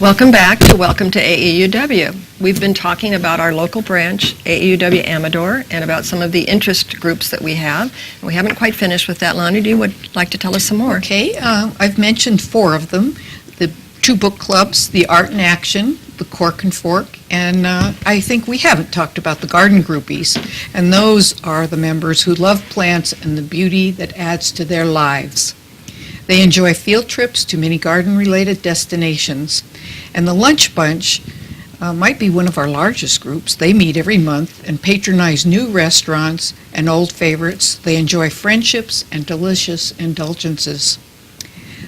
Welcome back to Welcome to AAUW. We've been talking about our local branch, AAUW Amador, and about some of the interest groups that we have. And we haven't quite finished with that. Lani, do you would like to tell us some more? Okay, I've mentioned 4 of them. The 2 book clubs, the Art in Action, the Cork and Fork, and I think we haven't talked about the garden groupies. And those are the members who love plants and the beauty that adds to their lives. They enjoy field trips to many garden-related destinations. And the Lunch Bunch might be one of our largest groups. They meet every month and patronize new restaurants and old favorites. They enjoy friendships and delicious indulgences.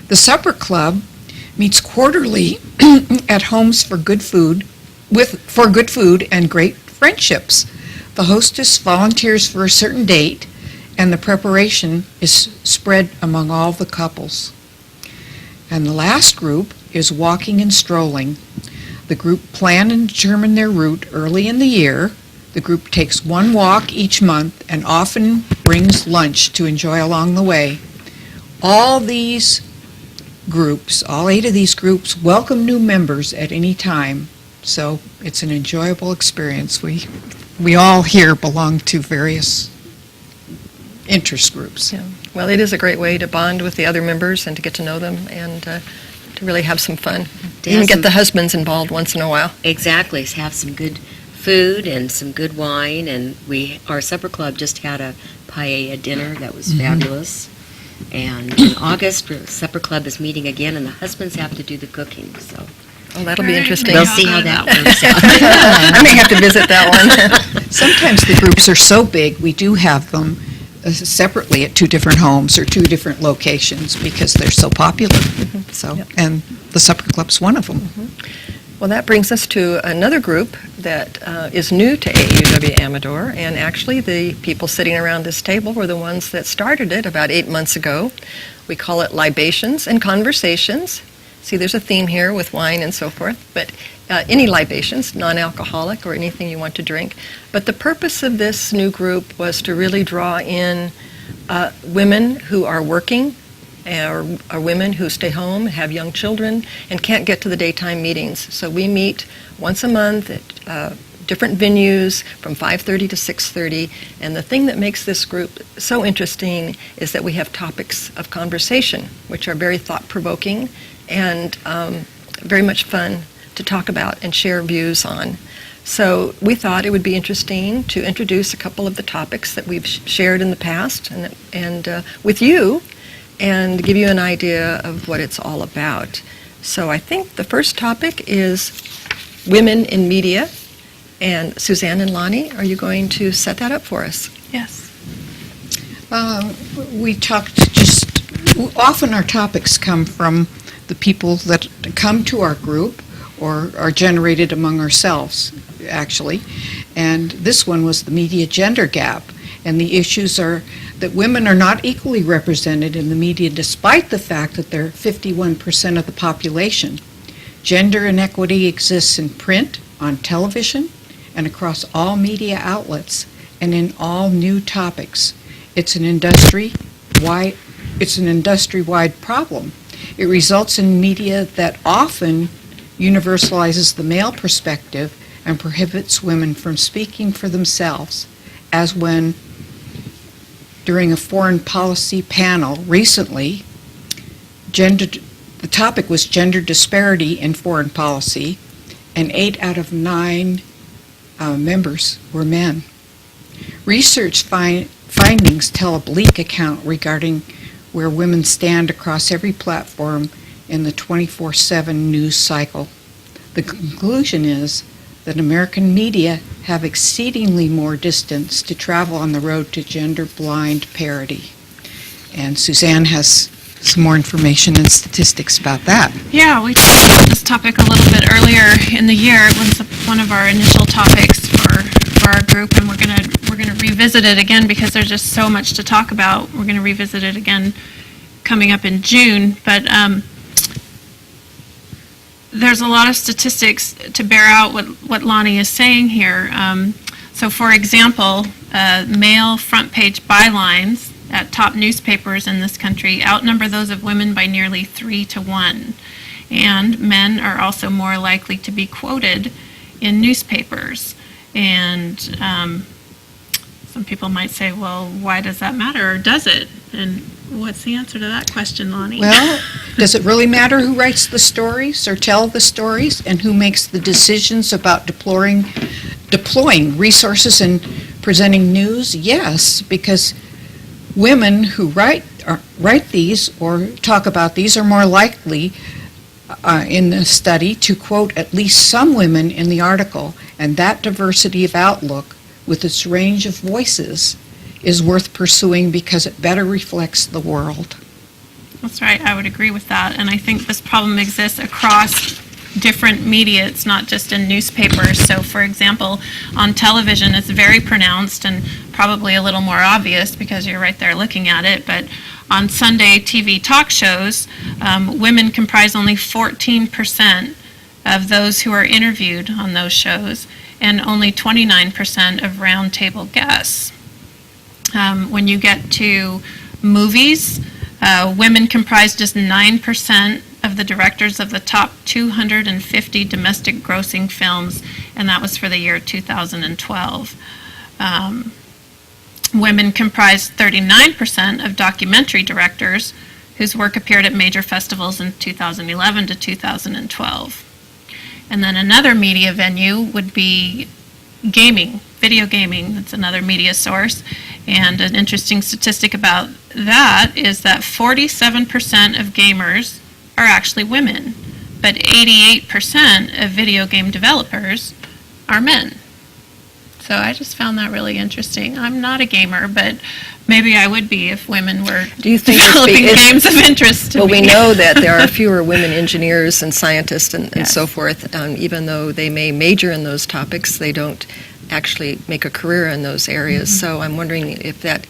The Supper Club meets quarterly at homes for good food and great friendships. The hostess volunteers for a certain date, and the preparation is spread among all the couples. And the last group is Walking and Strolling. The group plan and determine their route early in the year. The group takes 1 walk each month and often brings lunch to enjoy along the way. All 8 of these groups welcome new members at any time, so it's an enjoyable experience. We all here belong to various interest groups. Yeah. Well, it is a great way to bond with the other members and to get to know them and to really have some fun. Even get the husbands involved once in a while. Exactly. Have some good food and some good wine. And our supper club just had a paella dinner that was fabulous. And in August, our supper club is meeting again, and the husbands have to do the cooking. So that'll be interesting. we'll see how that works out. I may have to visit that one. Sometimes the groups are so big, we do have them separately at 2 different homes or 2 different locations because they're so popular. So, Yep. and the Supper Club's one of them. Well, that brings us to another group that is new to AAUW Amador, and actually the people sitting around this table were the ones that started it about 8 months ago. We call it Libations and Conversations. See, there's a theme here with wine and so forth, but any libations, non-alcoholic or anything you want to drink. But the purpose of this new group was to really draw in women who are working, or women who stay home, have young children, and can't get to the daytime meetings. So we meet once a month at different venues from 5:30 to 6:30. And the thing that makes this group so interesting is that we have topics of conversation, which are very thought-provoking and very much fun to talk about and share views on. So we thought it would be interesting to introduce a couple of the topics that we've shared in the past and with you, and give you an idea of what it's all about. So I think the first topic is women in media. And Suzanne and Lani, are you going to set that up for us? Yes. We talked often our topics come from the people that come to our group or are generated among ourselves, actually. And this one was the media gender gap. And the issues are that women are not equally represented in the media despite the fact that they're 51% of the population. Gender inequity exists in print, on television, and across all media outlets, and in all new topics. It's an industry-wide problem. It results in media that often universalizes the male perspective and prohibits women from speaking for themselves, as when during a foreign policy panel recently, the topic was gender disparity in foreign policy, and 8 out of 9 members were men. Research findings tell a bleak account regarding where women stand across every platform in the 24/7 news cycle. The conclusion is that American media have exceedingly more distance to travel on the road to gender-blind parity. And Suzanne has some more information and statistics about that. Yeah, we talked about this topic a little bit earlier in the year. It was one of our initial topics for our group, and we're gonna revisit it again because there's just so much to talk about. We're gonna revisit it again coming up in June, but there's a lot of statistics to bear out what Lani is saying here. So, for example, male front page bylines at top newspapers in this country outnumber those of women by nearly 3 to 1. and men are also more likely to be quoted in newspapers. And some people might say, well, why does that matter, or does it? And what's the answer to that question, Lani? Well, does it really matter who writes the stories or tell the stories, and who makes the decisions about deploying resources and presenting news? Yes, because women who write these or talk about these are more likely in the study to quote at least some women in the article, and that diversity of outlook with its range of voices is worth pursuing because it better reflects the world. That's right, I would agree with that. And I think this problem exists across different media. It's not just in newspapers. So, for example, on television, it's very pronounced and probably a little more obvious because you're right there looking at it. But on Sunday TV talk shows, women comprise only 14% of those who are interviewed on those shows, and only 29% of roundtable guests. When you get to movies, women comprise just 9% of the directors of the top 250 domestic grossing films, and that was for the year 2012. Women comprise 39% of documentary directors whose work appeared at major festivals in 2011 to 2012. And then another media venue would be gaming, video gaming. That's another media source. And an interesting statistic about that is that 47% of gamers are actually women, but 88% of video game developers are men. So I just found that really interesting. I'm not a gamer, but maybe I would be if women were developing games of interest to me. Well, we know that there are fewer women engineers and scientists and Yes. so forth. Even though they may major in those topics, they don't actually make a career in those areas. So I'm wondering if that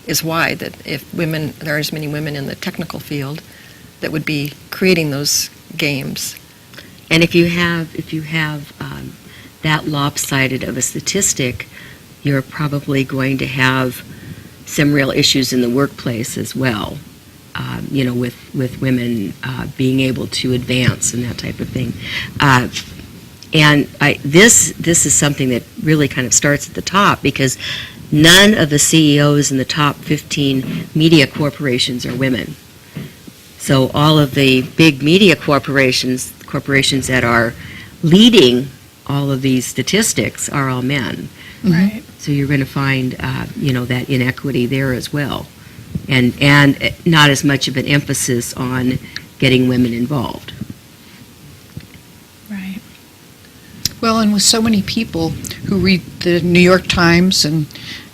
is why, that if there are as many women in the technical field that would be creating those games. And if you have that lopsided of a statistic, you're probably going to have some real issues in the workplace as well. With women being able to advance and that type of thing. This is something that really kind of starts at the top, because none of the CEOs in the top 15 media corporations are women. So all of the big media corporations that are leading all of these statistics are all men. Right. So you're going to find, that inequity there as well. And not as much of an emphasis on getting women involved. Right. Well, and with so many people who read the New York Times and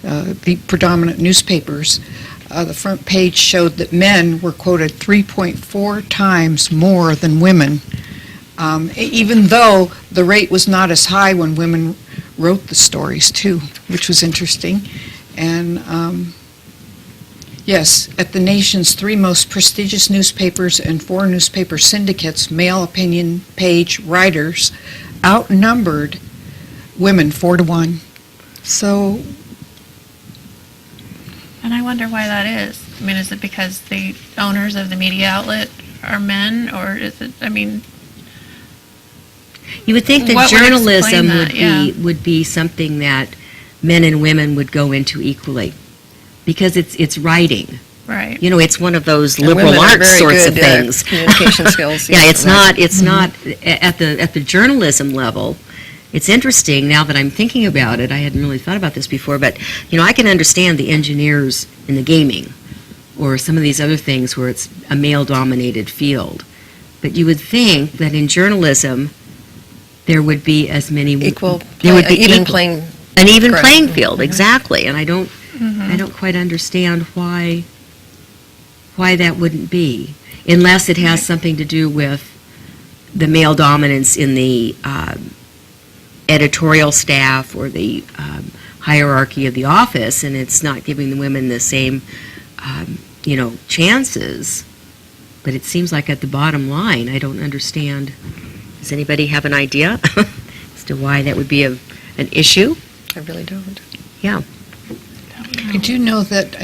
the predominant newspapers, the front page showed that men were quoted 3.4 times more than women, even though the rate was not as high when women wrote the stories, too, which was interesting. And yes, at the nation's 3 most prestigious newspapers and 4 newspaper syndicates, male opinion page writers outnumbered women 4-1. So, And I wonder why that is. I mean, is it because the owners of the media outlet are men, or is it, You would think that What would journalism explain that? Yeah. would be something that men and women would go into equally, because it's writing. right. It's one of those And liberal women are arts very sorts good of things. communication skills. Yeah, it's right. not at the journalism level. It's interesting now that I'm thinking about it. I hadn't really thought about this before, but I can understand the engineers in the gaming or some of these other things where it's a male-dominated field. But you would think that in journalism there would be as many Equal, there would be even equal- playing. an even Correct. playing field, exactly. And I don't Mm-hmm. quite understand why that wouldn't be, unless it has something to do with the male dominance in the editorial staff or the hierarchy of the office, and it's not giving the women the same, chances. But it seems like at the bottom line, I don't understand. Does anybody have an idea as to why that would be an issue? I really don't. Yeah. I do know that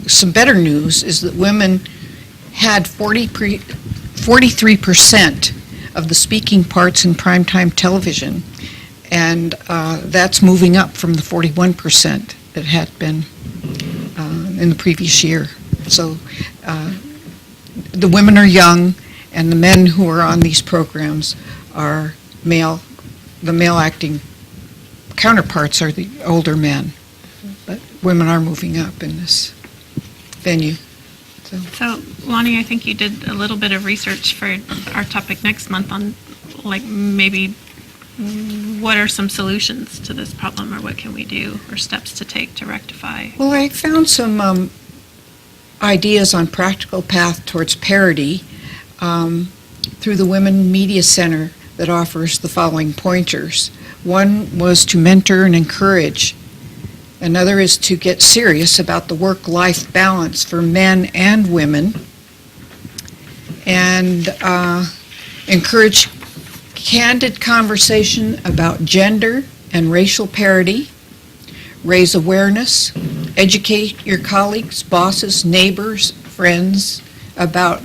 some better news is that women had 40% 43% of the speaking parts in primetime television, and that's moving up from the 41% that had been in the previous year. So the women are young, and the men who are on these programs are male. The male acting counterparts are the older men, but women are moving up in this venue. So, Lani, I think you did a little bit of research for our topic next month on, like, maybe what are some solutions to this problem, or what can we do, or steps to take to rectify? Well, I found some ideas on practical path towards parity through the Women Media Center that offers the following pointers. One was to mentor and encourage. Another is to get serious about the work-life balance for men and women, and encourage candid conversation about gender and racial parity, raise awareness, educate your colleagues, bosses, neighbors, friends about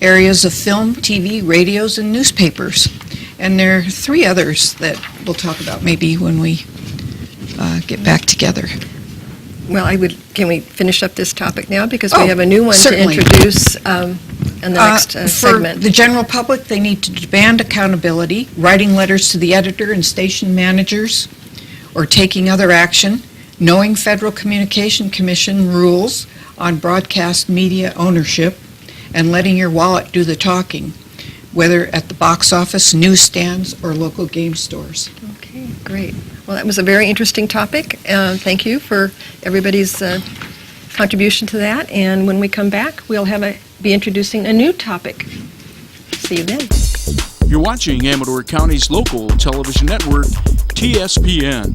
areas of film, TV, radios, and newspapers. And there are 3 others that we'll talk about maybe when we get back together. Well, can we finish up this topic now? Because Oh, we have a new one certainly. to introduce in the next segment. For the general public, they need to demand accountability, writing letters to the editor and station managers, or taking other action, knowing Federal Communication Commission rules on broadcast media ownership, and letting your wallet do the talking, whether at the box office, newsstands, or local game stores. Okay, great. Well, that was a very interesting topic. Thank you for everybody's contribution to that. And when we come back, we'll be introducing a new topic. See you then. You're watching Amador County's local television network, TSPN.